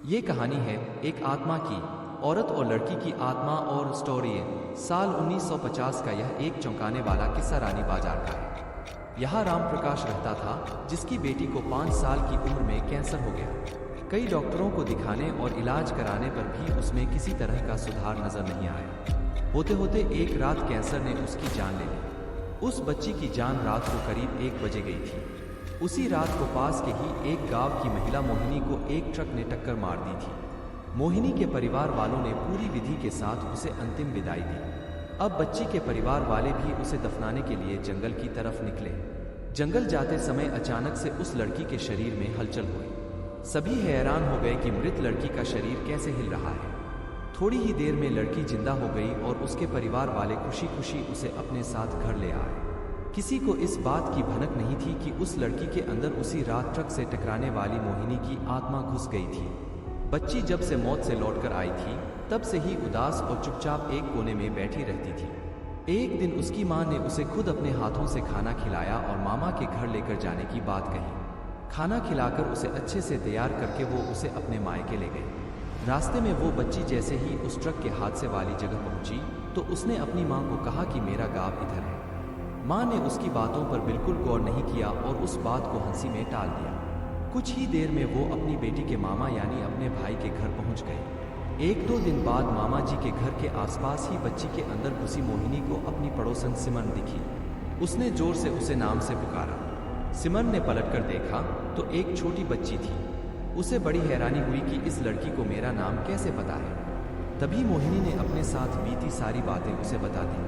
ये कहानी है एक आत्मा की, औरत और लड़की की आत्मा और स्टोरी है। साल 1950 का यह एक चौंकाने वाला किस्सा रानी बाजार का है। यहाँ राम प्रकाश रहता था, जिसकी बेटी को 5 साल की उम्र में कैंसर हो गया। कई डॉक्टरों को दिखाने और इलाज कराने पर भी उसमें किसी तरह का सुधार नजर नहीं आया। होते होते एक रात कैंसर ने उसकी जान ले ली। उस बच्ची की जान रात को करीब 1 बजे गई थी। उसी रात को पास के ही एक गांव की महिला मोहिनी को एक ट्रक ने टक्कर मार दी थी। मोहिनी के परिवार वालों ने पूरी विधि के साथ उसे अंतिम विदाई दी। अब बच्ची के परिवार वाले भी उसे दफनाने के लिए जंगल की तरफ निकले। जंगल जाते समय अचानक से उस लड़की के शरीर में हलचल हुई। सभी हैरान हो गए कि मृत लड़की का शरीर कैसे हिल रहा है। थोड़ी ही देर में लड़की जिंदा हो गई और उसके परिवार वाले खुशी खुशी उसे अपने साथ घर ले आए। किसी को इस बात की भनक नहीं थी कि उस लड़की के अंदर उसी रात ट्रक से टकराने वाली मोहिनी की आत्मा घुस गई थी। बच्ची जब से मौत से लौटकर आई थी, तब से ही उदास और चुपचाप एक कोने में बैठी रहती थी। एक दिन उसकी माँ ने उसे खुद अपने हाथों से खाना खिलाया और मामा के घर लेकर जाने की बात कही। खाना खिलाकर उसे अच्छे से तैयार करके वो उसे अपने मायके ले गए। रास्ते में वो बच्ची जैसे ही उस ट्रक के हादसे वाली जगह पहुंची, तो उसने अपनी माँ को कहा कि मेरा गांव इधर है। माँ ने उसकी बातों पर बिल्कुल गौर नहीं किया और उस बात को हंसी में टाल दिया। कुछ ही देर में वो अपनी बेटी के मामा यानी अपने भाई के घर पहुंच गए। 1-2 दिन बाद मामा जी के घर के आसपास ही बच्ची के अंदर घुसी मोहिनी को अपनी पड़ोसन सिमरन दिखी। उसने जोर से उसे नाम से पुकारा। सिमरन ने पलटकर देखा तो एक छोटी बच्ची थी। उसे बड़ी हैरानी हुई कि इस लड़की को मेरा नाम कैसे पता है। तभी मोहिनी ने अपने साथ बीती सारी बातें उसे बता दी।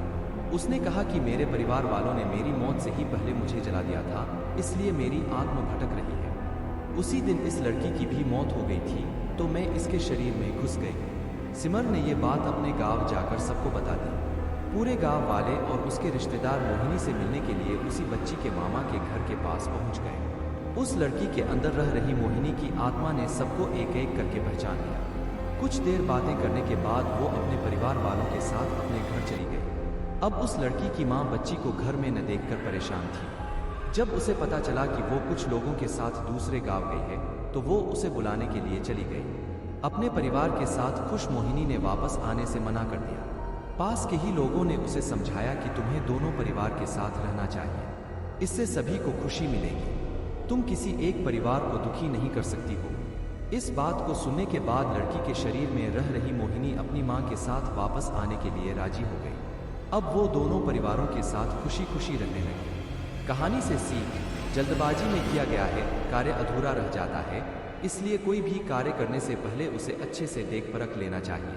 उसने कहा कि मेरे परिवार वालों ने मेरी मौत से ही पहले मुझे जला दिया था, इसलिए मेरी आत्मा भटक रही है। उसी दिन इस लड़की की भी मौत हो गई थी, तो मैं इसके शरीर में घुस गई। सिमरन ने ये बात अपने गांव जाकर सबको बता दी। पूरे गांव वाले और उसके रिश्तेदार मोहिनी से मिलने के लिए उसी बच्ची के मामा के घर के पास पहुंच गए। उस लड़की के अंदर रह रही मोहिनी की आत्मा ने सबको एक एक करके पहचान लिया। कुछ देर बातें करने के बाद वो अपने परिवार वालों के साथ अपने घर चली गई। अब उस लड़की की माँ बच्ची को घर में न देखकर परेशान थी। जब उसे पता चला कि वो कुछ लोगों के साथ दूसरे गांव गई है, तो वो उसे बुलाने के लिए चली गई। अपने परिवार के साथ खुश मोहिनी ने वापस आने से मना कर दिया। पास के ही लोगों ने उसे समझाया कि तुम्हें दोनों परिवार के साथ रहना चाहिए, इससे सभी को खुशी मिलेगी। तुम किसी एक परिवार को दुखी नहीं कर सकती हो। इस बात को सुनने के बाद लड़की के शरीर में रह रही मोहिनी अपनी माँ के साथ वापस आने के लिए राजी हो गई। अब वो दोनों परिवारों के साथ खुशी खुशी रहने लगे। कहानी से सीख: जल्दबाजी में किया गया है कार्य अधूरा रह जाता है, इसलिए कोई भी कार्य करने से पहले उसे अच्छे से देख परख लेना चाहिए।